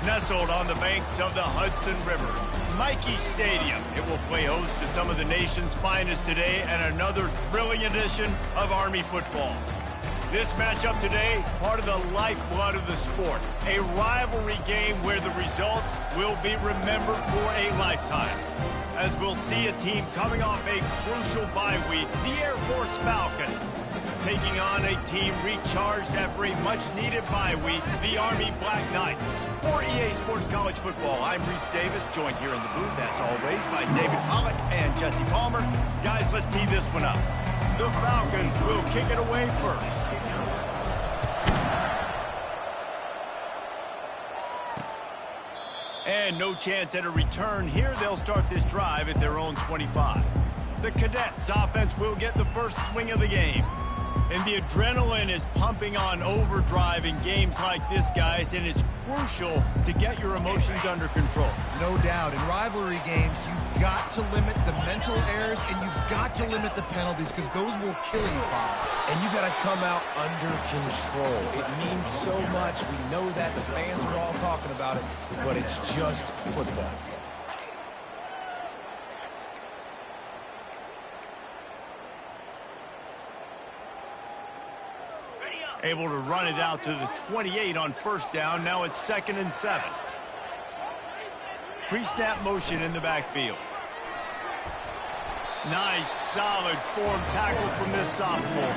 Nestled on the banks of the Hudson River, Michie Stadium. It will play host to some of the nation's finest today and another thrilling edition of Army football. This matchup today, part of the lifeblood of the sport. A rivalry game where the results will be remembered for a lifetime. As we'll see a team coming off a crucial bye week, the Air Force Falcons, taking on a team recharged after a much-needed bye week, the Army Black Knights. For EA Sports College Football, I'm Reese Davis, joined here in the booth, as always, by David Pollack and Jesse Palmer. Guys, let's tee this one up. The Falcons will kick it away first. And no chance at a return here. They'll start this drive at their own 25. The Cadets offense will get the first swing of the game. And the adrenaline is pumping on overdrive in games like this, guys, and it's crucial to get your emotions under control. No doubt. In rivalry games, you've got to limit the mental errors, and you've got to limit the penalties, because those will kill you, Bob. And you got to come out under control. It means so much. We know that. The fans are all talking about it, but it's just football. Able to run it out to the 28 on first down. Now it's 2nd and 7. Pre-snap motion in the backfield. Nice, solid form tackle from this sophomore.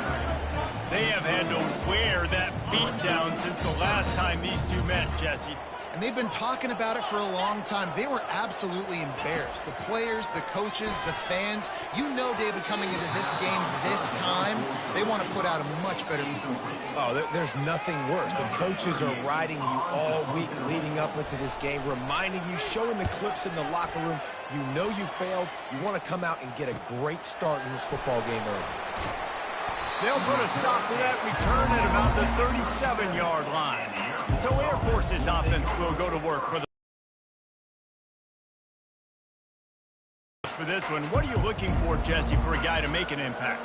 They have had to wear that beat down since the last time these two met, Jesse. And they've been talking about it for a long time. They were absolutely embarrassed. The players, the coaches, the fans. You know, David, coming into this game this time, they want to put out a much better performance. Oh, there's nothing worse. The coaches are riding you all week leading up into this game, reminding you, showing the clips in the locker room. You know you failed. You want to come out and get a great start in this football game early. They'll put a stop to that return at about the 37-yard line. So Air Force's offense will go to work for this one. What are you looking for, Jesse, for a guy to make an impact?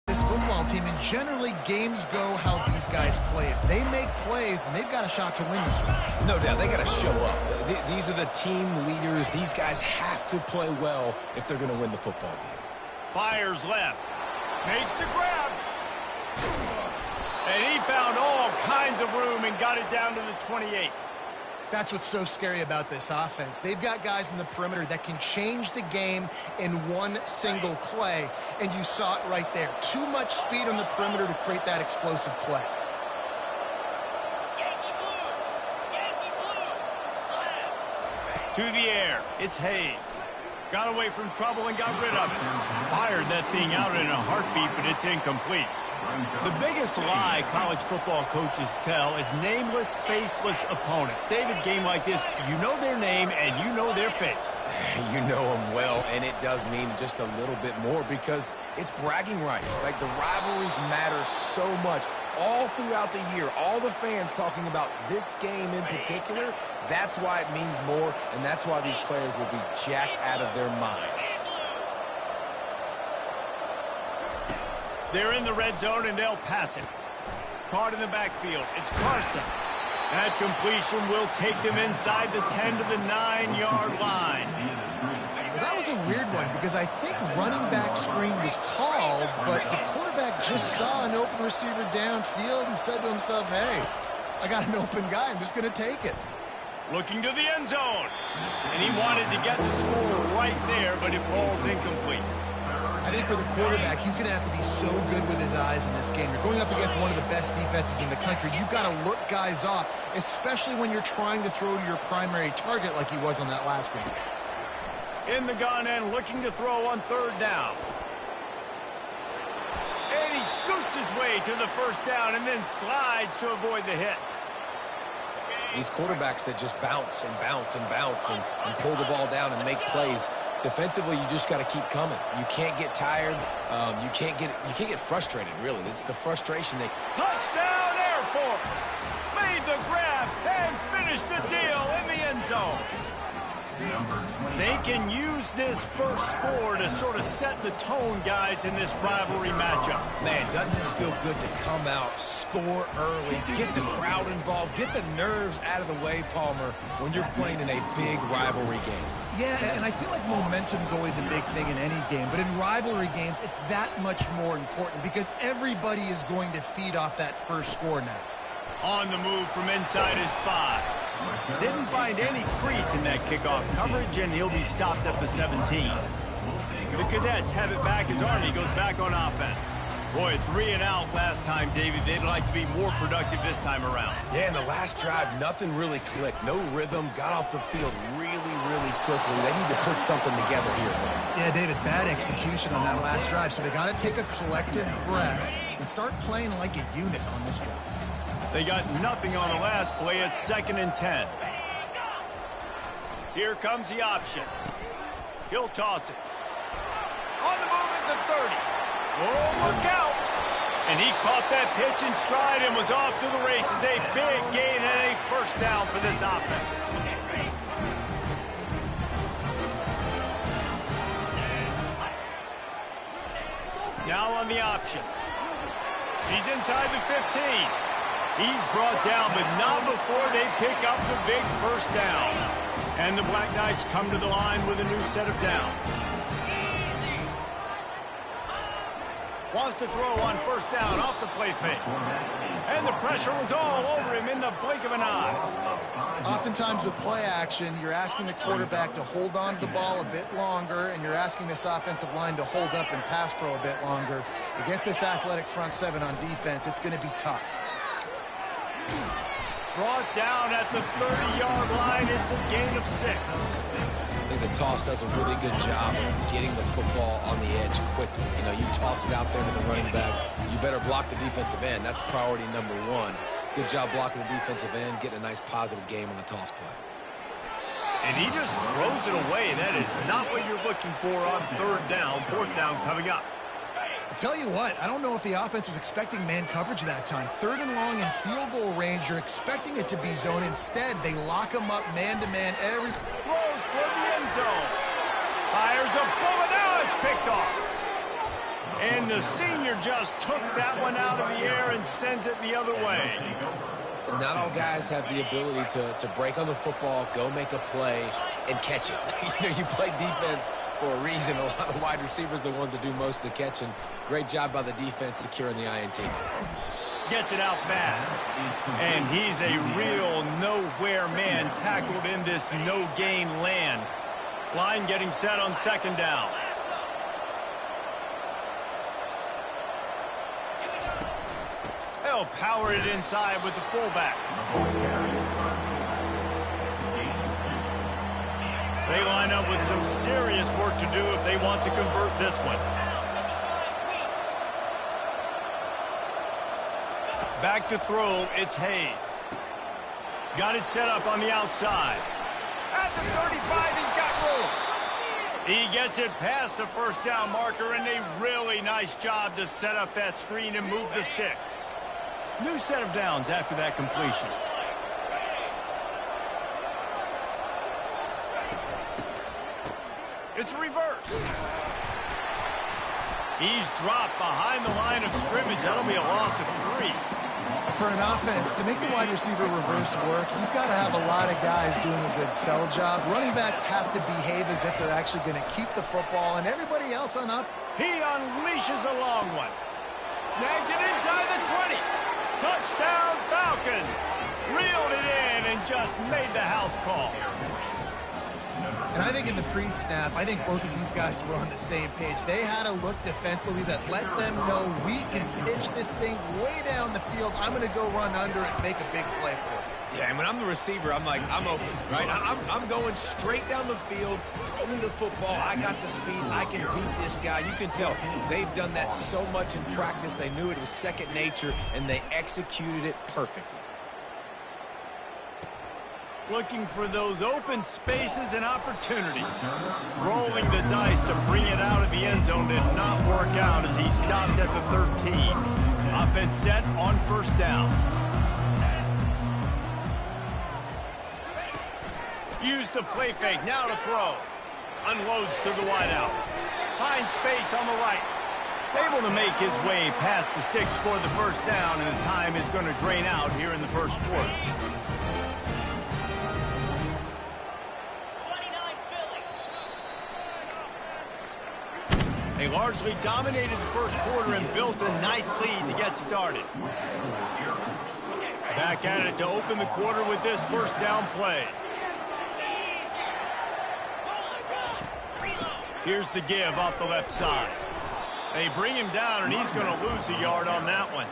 This football team, and generally games go how these guys play. If they make plays, then they've got a shot to win this one. No doubt. They got to show up. These are the team leaders. These guys have to play well if they're going to win the football game. Fires left. Makes the grab. And he found all kinds of room and got it down to the 28. That's what's so scary about this offense. They've got guys in the perimeter that can change the game in one single play, and you saw it right there. Too much speed on the perimeter to create that explosive play. To the air, it's Hayes. Got away from trouble and got rid of it. Fired that thing out in a heartbeat, but it's incomplete. The biggest lie college football coaches tell is nameless, faceless opponent. David, game like this, you know their name and you know their face. You know them well, and it does mean just a little bit more because it's bragging rights. Like, the rivalries matter so much all throughout the year. All the fans talking about this game in particular, that's why it means more, and that's why these players will be jacked out of their minds. They're in the red zone, and they'll pass it. Caught in the backfield. It's Carson. That completion will take them inside the 10 to the 9-yard line. Well, that was a weird one because I think running back screen was called, but the quarterback just saw an open receiver downfield and said to himself, hey, I got an open guy. I'm just going to take it. Looking to the end zone. And he wanted to get the score right there, but it falls incomplete. I think for the quarterback, he's going to have to be so good with his eyes in this game. You're going up against one of the best defenses in the country. You've got to look guys off, especially when you're trying to throw to your primary target like he was on that last one. In the gun and looking to throw on 3rd down. And he scoots his way to the first down and then slides to avoid the hit. These quarterbacks that just bounce and bounce and bounce and pull the ball down and make plays. Defensively, you just got to keep coming. You can't get tired. You can't get frustrated, really. It's the frustration that... Touchdown, Air Force! Made the grab and finished the deal in the end zone. They can use this first score to sort of set the tone, guys, in this rivalry matchup. Man, doesn't this feel good to come out, score early, get the crowd involved, get the nerves out of the way, Palmer, when you're playing in a big rivalry game. Yeah, and I feel like momentum's always a big thing in any game, but in rivalry games, it's that much more important because everybody is going to feed off that first score now. On the move from inside his 5. Didn't find any crease in that kickoff coverage, and he'll be stopped at the 17. The Cadets have it back as Army goes back on offense. Boy, 3 and out last time, David. They'd like to be more productive this time around. Yeah, in the last drive, nothing really clicked. No rhythm, got off the field really quickly. They need to put something together here. Yeah, David, bad execution on that last drive, so they got to take a collective breath and start playing like a unit on this drive. They got nothing on the last play. It's 2nd and 10. Here comes the option. He'll toss it. On the move at the 30. Oh, look out. And he caught that pitch in stride and was off to the races. A big gain and a first down for this offense. Now on the option. He's inside the 15. He's brought down, but not before they pick up the big first down. And the Black Knights come to the line with a new set of downs. Wants to throw on first down off the play fake. And the pressure was all over him in the blink of an eye. Oftentimes with play action, you're asking the quarterback to hold on to the ball a bit longer, and you're asking this offensive line to hold up and pass pro a bit longer. Against this athletic front 7 on defense, it's going to be tough. Brought down at the 30-yard line. It's a gain of 6. I think the toss does a really good job of getting the football on the edge quickly. You know, you toss it out there to the running back, you better block the defensive end. That's priority number 1. Good job blocking the defensive end, getting a nice positive game on the toss play. And he just throws it away. That is not what you're looking for on 3rd down. 4th down coming up. I tell you what, I don't know if the offense was expecting man coverage that time. 3rd and long in field goal range, you're expecting it to be zone. Instead, they lock him up man-to-man every... Throws toward the end zone. Fires a bullet. Now it's picked off. And the senior just took that one out of the air and sends it the other way. Not all guys have the ability to break on the football, go make a play, and catch it. You know, you play defense for a reason. A lot of the wide receivers are the ones that do most of the catching. Great job by the defense securing the INT. Gets it out fast. And he's a real nowhere man tackled in this no-gain land. Line getting set on 2nd down. They'll power it inside with the fullback. They line up with some serious work to do if they want to convert this one. Back to throw, it's Hayes. Got it set up on the outside. At the 35, he's got room. He gets it past the first down marker, and a really nice job to set up that screen and move the sticks. New set of downs after that completion. It's a reverse. He's dropped behind the line of scrimmage. That'll be a loss of 3. For an offense, to make the wide receiver reverse work, you've got to have a lot of guys doing a good sell job. Running backs have to behave as if they're actually going to keep the football, and everybody else on up. He unleashes a long one. Snags it inside the 20. Touchdown, Falcons. Reeled it in and just made the house call. And I think in the pre-snap, I think both of these guys were on the same page. They had a look defensively that let them know we can pitch this thing way down the field. I'm going to go run under and make a big play for it. Yeah, and when I'm the receiver, I'm like, I'm open, right? I'm going straight down the field. Throw me the football. I got the speed. I can beat this guy. You can tell they've done that so much in practice. They knew it was second nature, and they executed it perfectly. Looking for those open spaces and opportunities. Rolling the dice to bring it out of the end zone did not work out as he stopped at the 13. Offense set on first down. Use the play fake, now to throw. Unloads to the wideout. Finds space on the right. Able to make his way past the sticks for the first down, and the time is going to drain out here in the first quarter. They largely dominated the first quarter and built a nice lead to get started. Back at it to open the quarter with this first down play. Here's the give off the left side. They bring him down, and he's going to lose a yard on that one.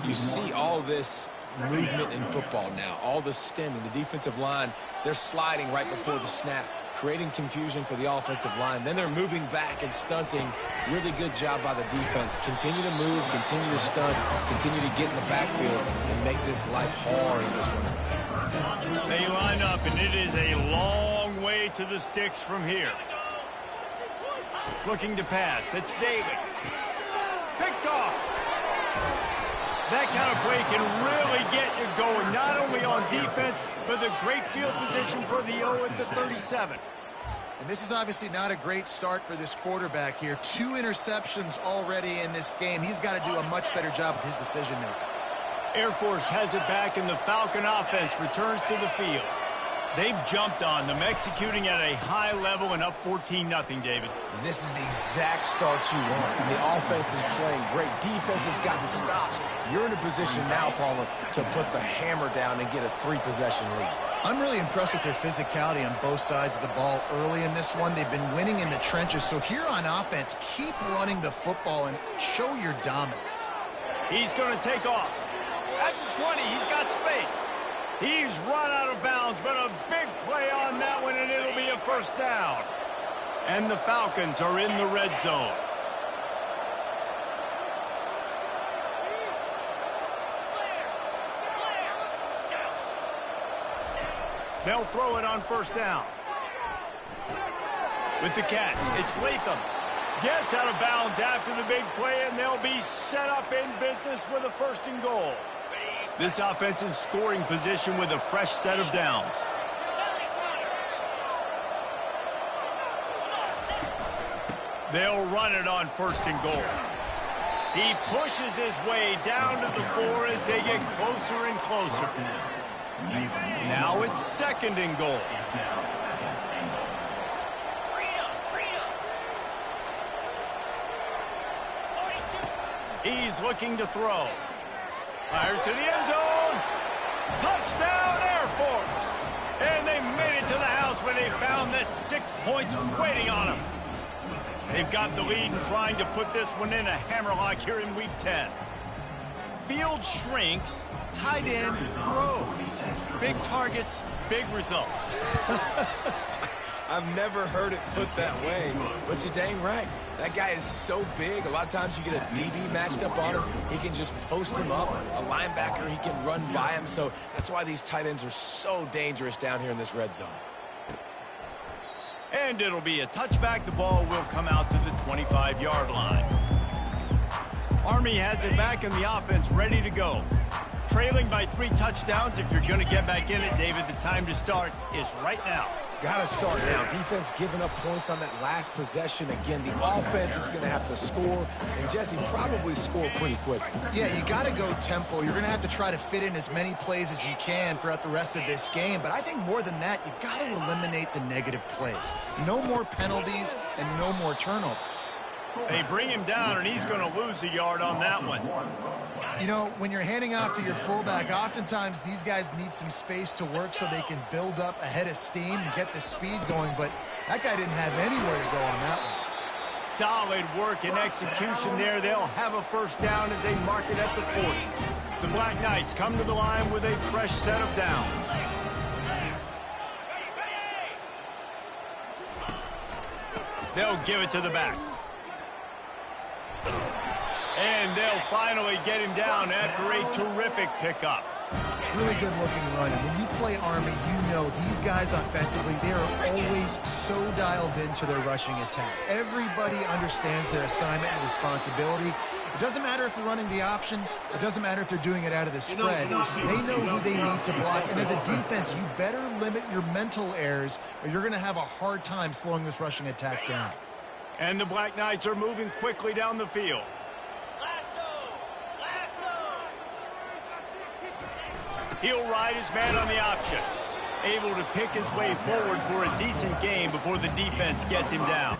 You see all this movement in football now, all the stemming, the defensive line, they're sliding right before the snap, creating confusion for the offensive line. Then they're moving back and stunting. Really good job by the defense. Continue to move, continue to stunt, continue to get in the backfield and make this life hard in this one. They line up, and it is a long way to the sticks from here. Looking to pass. It's David. Picked off. That kind of play can really get you going, not only on defense, but the great field position for the O at the 37. And this is obviously not a great start for this quarterback here. 2 interceptions already in this game. He's got to do a much better job with his decision-making. Air Force has it back, and the Falcon offense returns to the field. They've jumped on them, executing at a high level and up 14-0, David. This is the exact start you want. And the offense is playing great. Defense has gotten stops. You're in a position now, Palmer, to put the hammer down and get a 3-possession lead. I'm really impressed with their physicality on both sides of the ball early in this one. They've been winning in the trenches. So here on offense, keep running the football and show your dominance. He's going to take off. At the 20, he's got space. He's run out of bounds, but a big play on that one, and it'll be a first down. And the Falcons are in the red zone. They'll throw it on first down. With the catch, it's Latham. Gets out of bounds after the big play, and they'll be set up in business with a 1st and goal. This offense in scoring position with a fresh set of downs. They'll run it on 1st and goal. He pushes his way down to the 4 as they get closer and closer. Now it's 2nd and goal. He's looking to throw. Fires to the end zone. Touchdown, Air Force. And they made it to the house when they found that 6 points waiting on them. They've got the lead and trying to put this one in a hammerlock here in Week 10. Field shrinks, tight end grows. Big targets, big results. I've never heard it put that way, but you're dang right. That guy is so big. A lot of times you get a DB matched up on him. He can just post him up. A linebacker, he can run by him. So that's why these tight ends are so dangerous down here in this red zone. And it'll be a touchback. The ball will come out to the 25-yard line. Army has it back in the offense ready to go. Trailing by 3 touchdowns. If you're going to get back in it, David, the time to start is right now. Got to start now. Defense giving up points on that last possession. Again, the offense is going to have to score, and Jesse probably score pretty quick. Yeah, you got to go tempo. You're going to have to try to fit in as many plays as you can throughout the rest of this game. But I think more than that, you got to eliminate the negative plays. No more penalties and no more turnovers. They bring him down, and he's going to lose a yard on that one. You know, when you're handing off to your fullback, oftentimes these guys need some space to work so they can build up a head of steam and get the speed going, but that guy didn't have anywhere to go on that one. Solid work and execution there. They'll have a first down as they mark it at the 40. The Black Knights come to the line with a fresh set of downs. They'll give it to the back. And they'll finally get him down after a terrific pickup. Really good looking run. And when you play Army, you know these guys offensively, they are always so dialed into their rushing attack. Everybody understands their assignment and responsibility, It doesn't matter if they're running the option. It doesn't matter if they're doing it out of the spread. They know who they need to block. And as a defense, you better limit your mental errors or you're going to have a hard time slowing this rushing attack down. And the Black Knights are moving quickly down the field. He'll ride his man on the option. Able to pick his way forward for a decent game before the defense gets him down.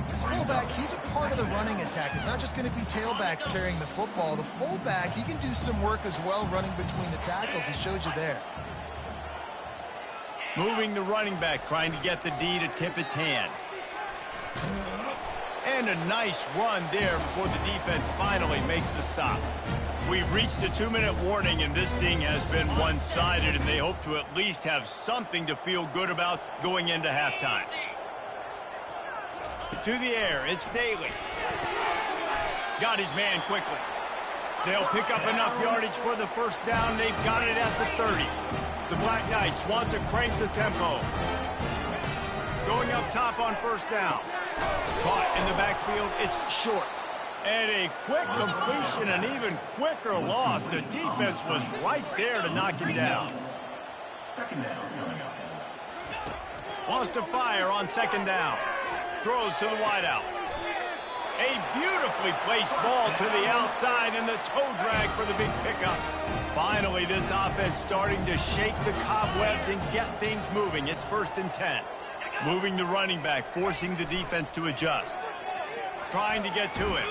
This fullback, he's a part of the running attack. It's not just going to be tailbacks carrying the football. The fullback, he can do some work as well running between the tackles. He showed you there. Moving the running back, trying to get the D to tip its hand. And a nice run there before the defense finally makes the stop. We've reached the 2-minute warning, and this thing has been one-sided, and they hope to at least have something to feel good about going into halftime. To the air, it's Daly. Got his man quickly. They'll pick up enough yardage for the first down. They've got it at the 30. The Black Knights want to crank the tempo. Going up top on first down. Caught in the backfield, it's short. And a quick completion, an even quicker loss. The defense was right there to knock him down. Second down coming up. Wants to fire on second down. Throws to the wideout. A beautifully placed ball to the outside and the toe drag for the big pickup. Finally, this offense starting to shake the cobwebs and get things moving. It's 1st and 10. Moving the running back, forcing the defense to adjust. Trying to get to him.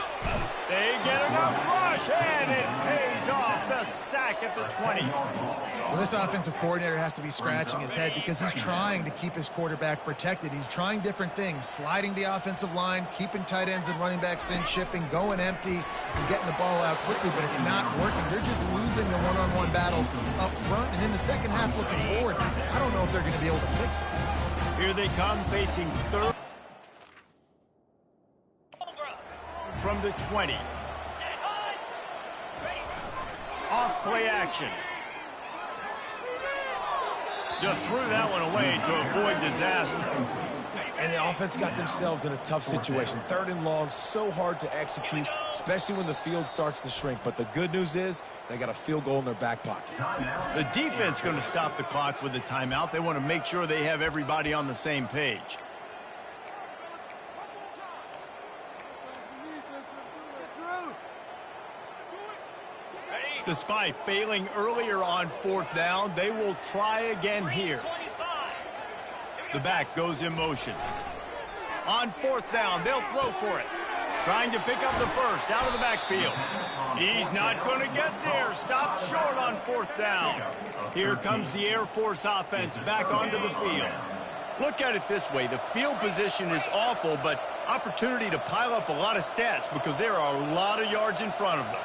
They get enough rush, and it pays off. The sack at the 20. Well, this offensive coordinator has to be scratching his head because he's trying to keep his quarterback protected. He's trying different things, sliding the offensive line, keeping tight ends and running backs in, chipping, going empty, and getting the ball out quickly, but it's not working. They're just losing the one-on-one battles up front, and in the second half looking forward, I don't know if they're going to be able to fix it. Here they come, facing third from the 20. Off play action. Just threw that one away to avoid disaster. And the offense got themselves in a tough situation. 3rd and long, so hard to execute, especially when the field starts to shrink. But the good news is they got a field goal in their back pocket. The defense going to stop the clock with a timeout. They want to make sure they have everybody on the same page. Despite failing earlier on 4th down, they will try again here. The back goes in motion. On 4th down, they'll throw for it. Trying to pick up the first out of the backfield. He's not going to get there. Stopped short on 4th down. Here comes the Air Force offense back onto the field. Look at it this way. The field position is awful, but opportunity to pile up a lot of stats because there are a lot of yards in front of them.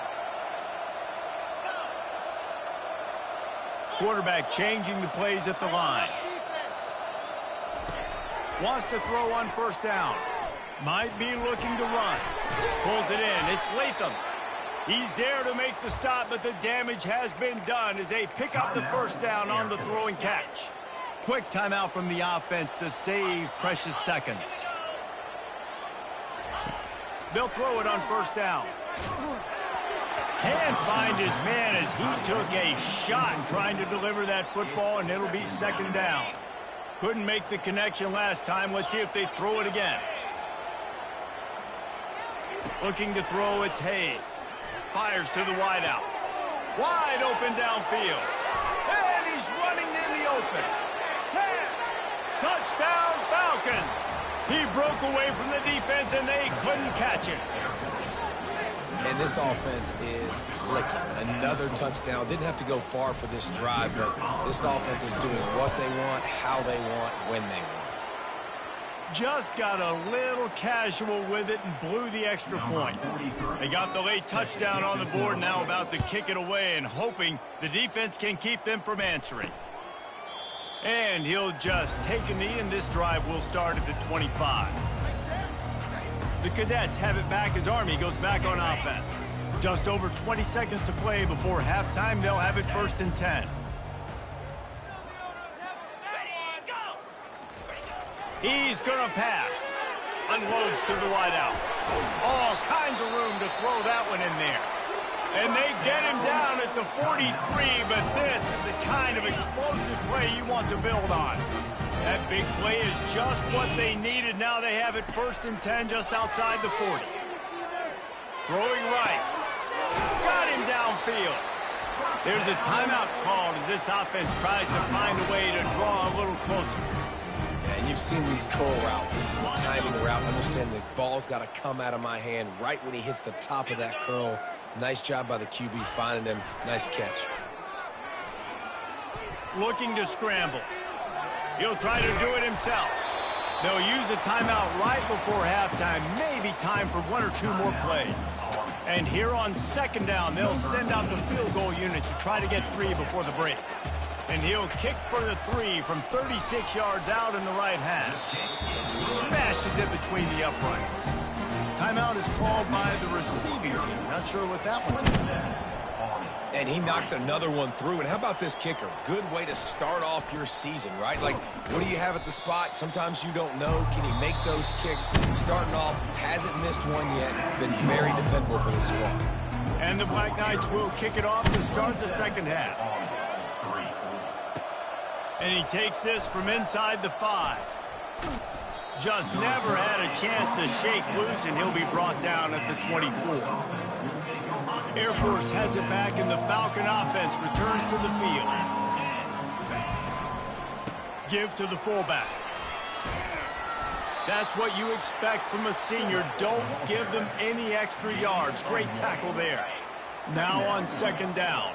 Quarterback changing the plays at the line. Wants to throw on first down. Might be looking to run. Pulls it in. It's Latham. He's there to make the stop, but the damage has been done as they pick up the first down on the throw and catch. Quick timeout from the offense to save precious seconds. They'll throw it on first down. Can't find his man as he took a shot trying to deliver that football, and it'll be second down. Couldn't make the connection last time. Let's see if they throw it again. Looking to throw, it's Hayes. Fires to the wideout. Wide open downfield. And he's running in the open. 10. Touchdown Falcons. He broke away from the defense and they couldn't catch him. And this offense is clicking. Another touchdown. Didn't have to go far for this drive, but this offense is doing what they want, how they want, when they want. Just got a little casual with it and blew the extra point. They got the late touchdown on the board, now about to kick it away and hoping the defense can keep them from answering. And he'll just take a knee, and this drive will start at the 25. The Cadets have it back as Army goes back on offense. Just over 20 seconds to play before halftime. They'll have it 1st and 10. He's going to pass. Unloads to the wideout. All kinds of room to throw that one in there. And they get him down at the 43, but this is the kind of explosive play you want to build on. That big play is just what they needed. Now they have it 1st and 10 just outside the 40. Throwing right. Got him downfield. There's a timeout called as this offense tries to find a way to draw a little closer. And you've seen these curl routes. This is a timing route. Understand the ball's got to come out of my hand right when he hits the top of that curl. Nice job by the QB finding him. Nice catch. Looking to scramble. He'll try to do it himself. They'll use a timeout right before halftime. Maybe time for 1 or 2 more plays. And here on second down, they'll send out the field goal unit to try to get 3 before the break. And he'll kick for the 3 from 36 yards out in the right hash. Smashes it between the uprights. Timeout is called by the receiving team. Not sure what that one's about. And he knocks another one through. And how about this kicker? Good way to start off your season, right? Like, what do you have at the spot? Sometimes you don't know. Can he make those kicks? Starting off, hasn't missed one yet. Been very dependable for the squad. And the Black Knights will kick it off to start the second half. And he takes this from inside the 5. Just never had a chance to shake loose, and he'll be brought down at the 24. Air Force has it back, and the Falcon offense returns to the field. Give to the fullback. That's what you expect from a senior. Don't give them any extra yards. Great tackle there. Now on second down.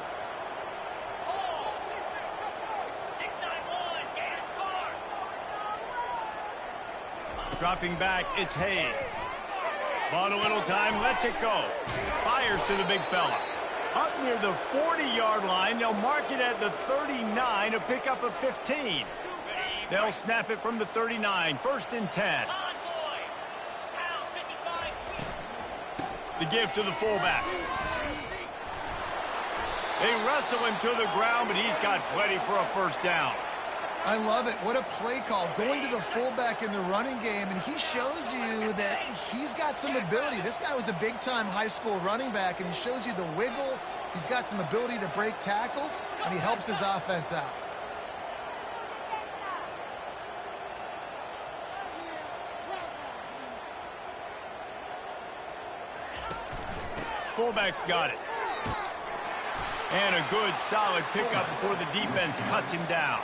Dropping back, it's Hayes. Bought a little time, lets it go. Fires to the big fella. Up near the 40-yard line, they'll mark it at the 39 to pick up a 15. They'll snap it from the 39, 1st and 10. The give to the fullback. They wrestle him to the ground, but he's got plenty for a first down. I love it. What a play call. Going to the fullback in the running game, and he shows you that he's got some ability. This guy was a big-time high school running back, and he shows you the wiggle. He's got some ability to break tackles, and he helps his offense out. Fullback's got it. And a good, solid pickup before the defense cuts him down.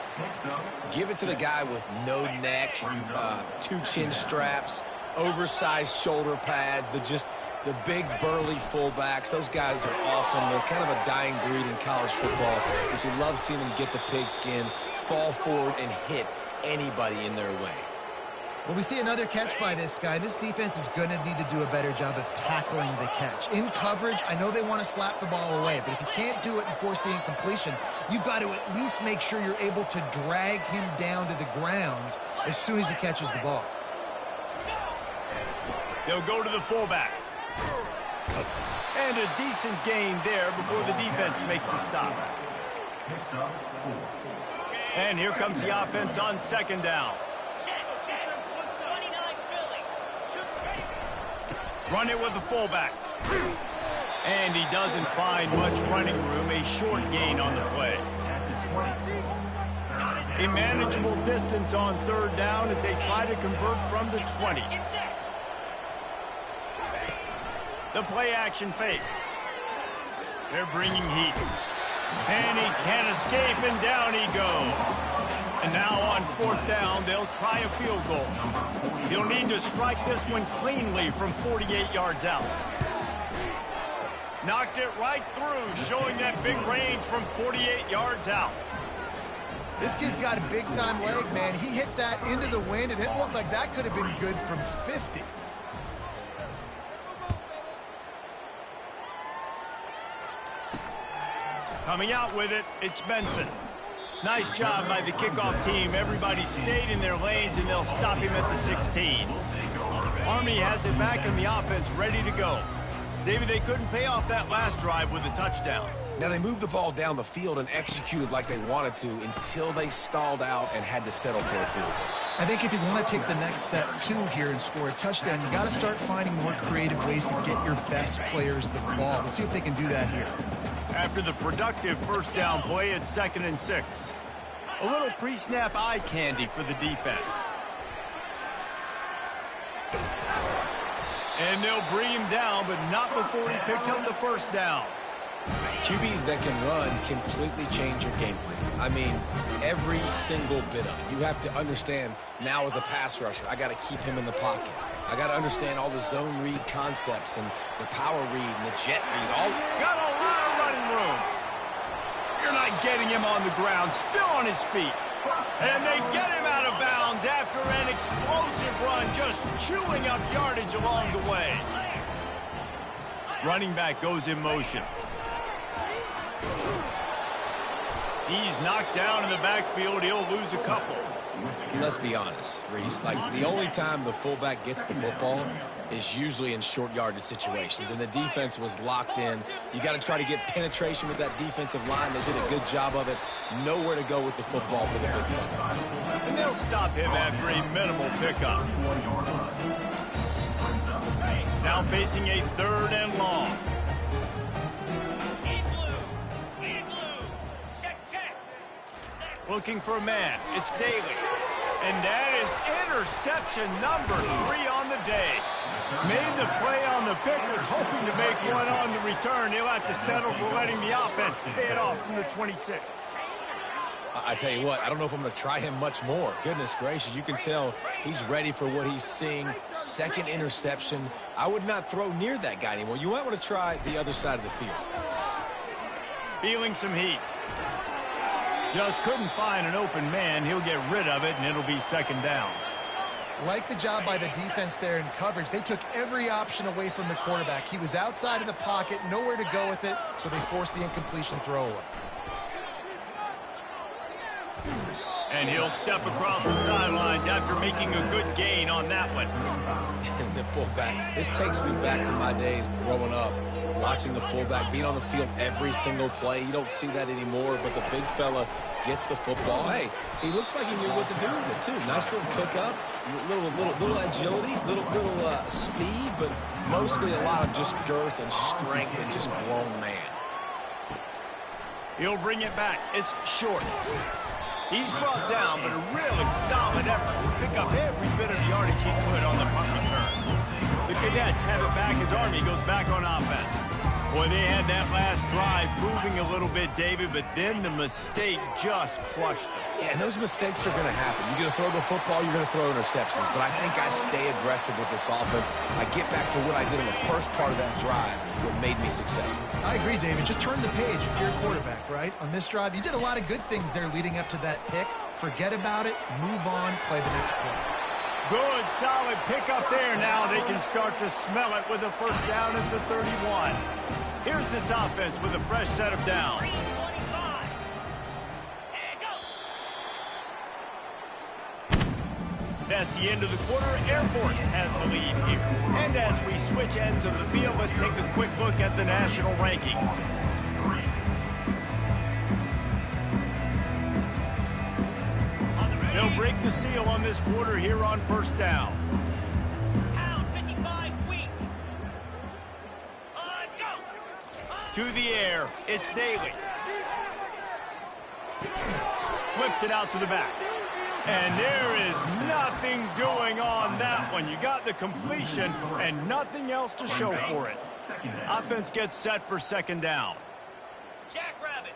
Give it to the guy with no neck, 2 chin straps, oversized shoulder pads, the big, burly fullbacks. Those guys are awesome. They're kind of a dying breed in college football, but you love seeing them get the pigskin, fall forward, and hit anybody in their way. Well, we see another catch by this guy. This defense is going to need to do a better job of tackling the catch. In coverage, I know they want to slap the ball away, but if you can't do it and force the incompletion, you've got to at least make sure you're able to drag him down to the ground as soon as he catches the ball. They'll go to the fullback. And a decent gain there before the defense makes the stop. And here comes the offense on second down. Run it with the fullback. And he doesn't find much running room. A short gain on the play. A manageable distance on third down as they try to convert from the 20. The play action fake. They're bringing heat. And he can't escape, and down he goes. And now on fourth down, they'll try a field goal. He'll need to strike this one cleanly from 48 yards out. Knocked it right through, showing that big range from 48 yards out. This kid's got a big-time leg, man. He hit that into the wind, and it looked like that could have been good from 50. Coming out with it, it's Benson. Nice job by the kickoff team. Everybody stayed in their lanes, and they'll stop him at the 16. Army has it back in the offense, ready to go. David, they couldn't pay off that last drive with a touchdown. Now, they moved the ball down the field and executed like they wanted to until they stalled out and had to settle for a field goal. I think if you want to take the next step, too, here and score a touchdown, you got to start finding more creative ways to get your best players the ball. Let's see if they can do that here. After the productive first down play, it's 2nd and 6. A little pre-snap eye candy for the defense. And they'll bring him down, but not before he picks up the first down. QBs that can run completely change your game plan. I mean, every single bit of it. You have to understand now as a pass rusher, I got to keep him in the pocket. I got to understand all the zone read concepts and the power read and the jet read. All got a lot of running room. You're not getting him on the ground, still on his feet. And they get him out of bounds after an explosive run, just chewing up yardage along the way. Running back goes in motion. He's knocked down in the backfield. He'll lose a couple. Let's be honest, Reese. Like, the only time the fullback gets the football is usually in short yardage situations, and the defense was locked in. You got to try to get penetration with that defensive line. They did a good job of it. Nowhere to go with the football for the big fella. And they'll stop him after a minimal pickup. Now facing a 3rd and long. Looking for a man. It's Daly. And that is interception number 3 on the day. Made the play on the pick, was hoping to make one on the return. He'll have to settle for letting the offense pay it off from the 26. I tell you what, I don't know if I'm going to try him much more. Goodness gracious, you can tell he's ready for what he's seeing. 2nd interception. I would not throw near that guy anymore. You might want to try the other side of the field. Feeling some heat. Just couldn't find an open man. He'll get rid of it, and it'll be 2nd down. Like the job by the defense there in coverage. They took every option away from the quarterback. He was outside of the pocket, nowhere to go with it, so they forced the incompletion throw away. And he'll step across the sidelines after making a good gain on that one. And the fullback. This takes me back to my days growing up, watching the fullback being on the field every single play. You don't see that anymore, but the big fella gets the football. Hey, he looks like he knew what to do with it, too. Nice little pickup, little agility, little speed, but mostly a lot of just girth and strength and just grown man. He'll bring it back. It's short. He's brought down, but a really solid effort to pick up every bit of yardage he could on the punt return. The Cadets have it back as Army goes back on offense. Boy, they had that last drive moving a little bit, David, but then the mistake just crushed them. Yeah, and those mistakes are going to happen. You're going to throw the football, you're going to throw interceptions. But I think I stay aggressive with this offense. I get back to what I did in the first part of that drive, what made me successful. I agree, David. Just turn the page if you're a quarterback, right? On this drive, you did a lot of good things there leading up to that pick. Forget about it, move on, play the next play. Good, solid pickup there. Now they can start to smell it with a first down at the 31. Here's this offense with a fresh set of downs. That's the end of the quarter. Air Force has the lead here. And as we switch ends of the field, let's take a quick look at the national rankings. They'll break the seal on this quarter here on first down. Pound 55 weak. To the air, it's Daly. Flips it out to the back. And there is nothing doing on that one. You got the completion and nothing else to show for it. Offense gets set for second down. Jackrabbit.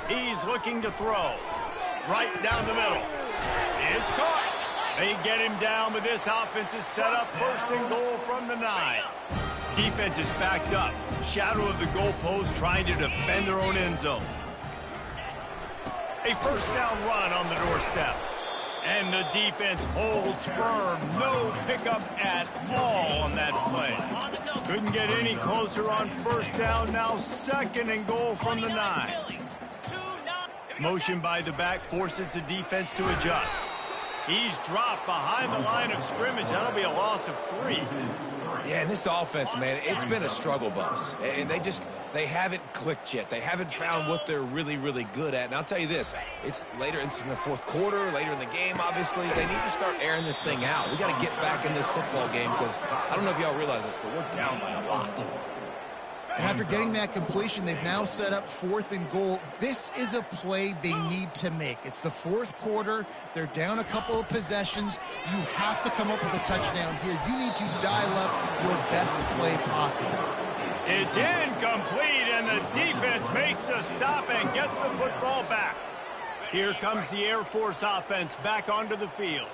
He's looking to throw. Right down the middle. It's caught. They get him down, but this offense is set up first and goal from the 9. Defense is backed up. Shadow of the goalpost trying to defend their own end zone. A first down run on the doorstep. And the defense holds firm. No pickup at all on that play. Couldn't get any closer on first down. Now second and goal from the 9. Motion by the back forces the defense to adjust. He's dropped behind the line of scrimmage. That'll be a loss of 3. Yeah, and this offense, man, it's been a struggle bus. And they haven't clicked yet. They haven't found what they're really, really good at. And I'll tell you this, it's later in the fourth quarter, later in the game, obviously. They need to start airing this thing out. We got to get back in this football game because I don't know if y'all realize this, but we're down by a lot. And after getting that completion, they've now set up 4th and goal. This is a play they need to make. It's the 4th quarter. They're down a couple of possessions. You have to come up with a touchdown here. You need to dial up your best play possible. It's incomplete, and the defense makes a stop and gets the football back. Here comes the Air Force offense back onto the field.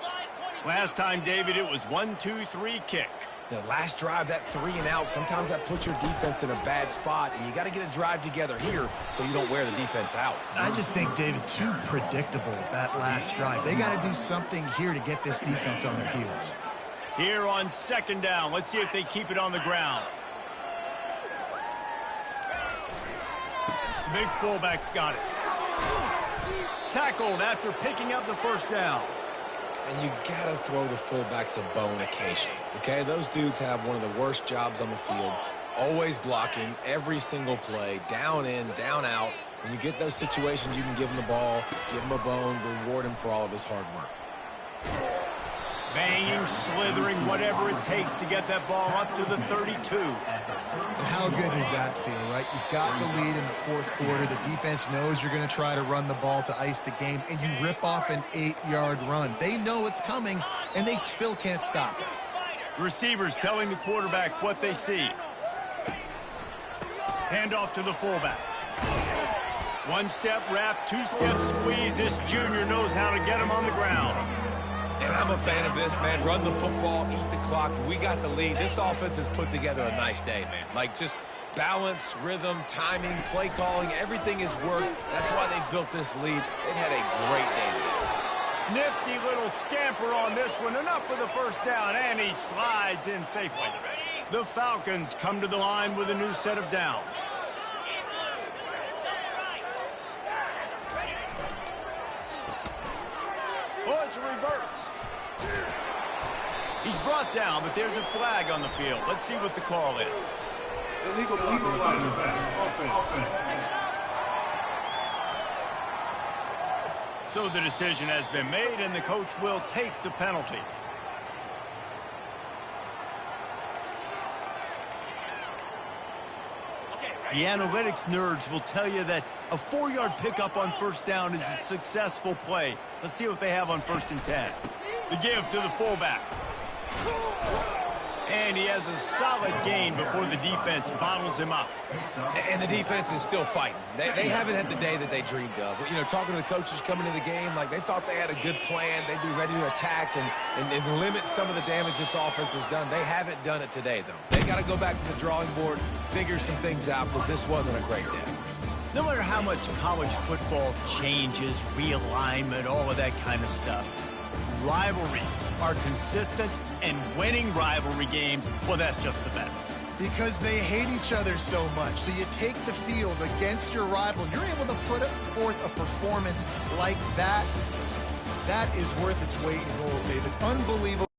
Last time, David, it was 1-2-3 kick. The last drive, that 3 and out, sometimes that puts your defense in a bad spot, and you got to get a drive together here so you don't wear the defense out. I just think, David, too predictable that last drive. They got to do something here to get this defense on their heels. Here on second down, let's see if they keep it on the ground. Big fullback's got it. Tackled after picking up the first down. And you got to throw the fullbacks a bone occasionally, okay? Those dudes have one of the worst jobs on the field, always blocking every single play, down in, down out. When you get those situations, you can give him the ball, give him a bone, reward him for all of his hard work. Banging, slithering, whatever it takes to get that ball up to the 32. And how good does that feel, right? You've got the lead in the 4th quarter. The defense knows you're going to try to run the ball to ice the game, and you rip off an 8-yard run. They know it's coming, and they still can't stop it. Receivers telling the quarterback what they see. Handoff to the fullback. 1-step wrap, 2-step squeeze. This junior knows how to get him on the ground. And I'm a fan of this, man. Run the football, eat the clock. We got the lead. This offense has put together a nice day, man. Like, just balance, rhythm, timing, play calling, everything has worked. That's why they built this lead. They've had a great day today. Nifty little scamper on this one. Enough for the first down, and he slides in safely. The Falcons come to the line with a new set of downs. Oh, it's a reverse. He's brought down, but there's a flag on the field. Let's see what the call is. Illegal blocking offense. So the decision has been made, and the coach will take the penalty. The analytics nerds will tell you that a 4-yard pickup on first down is a successful play. Let's see what they have on 1st and 10. The give to the fullback. And he has a solid gain before the defense bottles him up. And the defense is still fighting. They haven't had the day that they dreamed of. You know, talking to the coaches coming into the game, like they thought they had a good plan. They'd be ready to attack and limit some of the damage this offense has done. They haven't done it today, though. They got to go back to the drawing board, figure some things out, because this wasn't a great day. No matter how much college football changes, realignment, all of that kind of stuff, rivalries are consistent, and winning rivalry games, well, that's just the best. Because they hate each other so much. So you take the field against your rival, you're able to put forth a performance like that. That is worth its weight in gold, David. Unbelievable.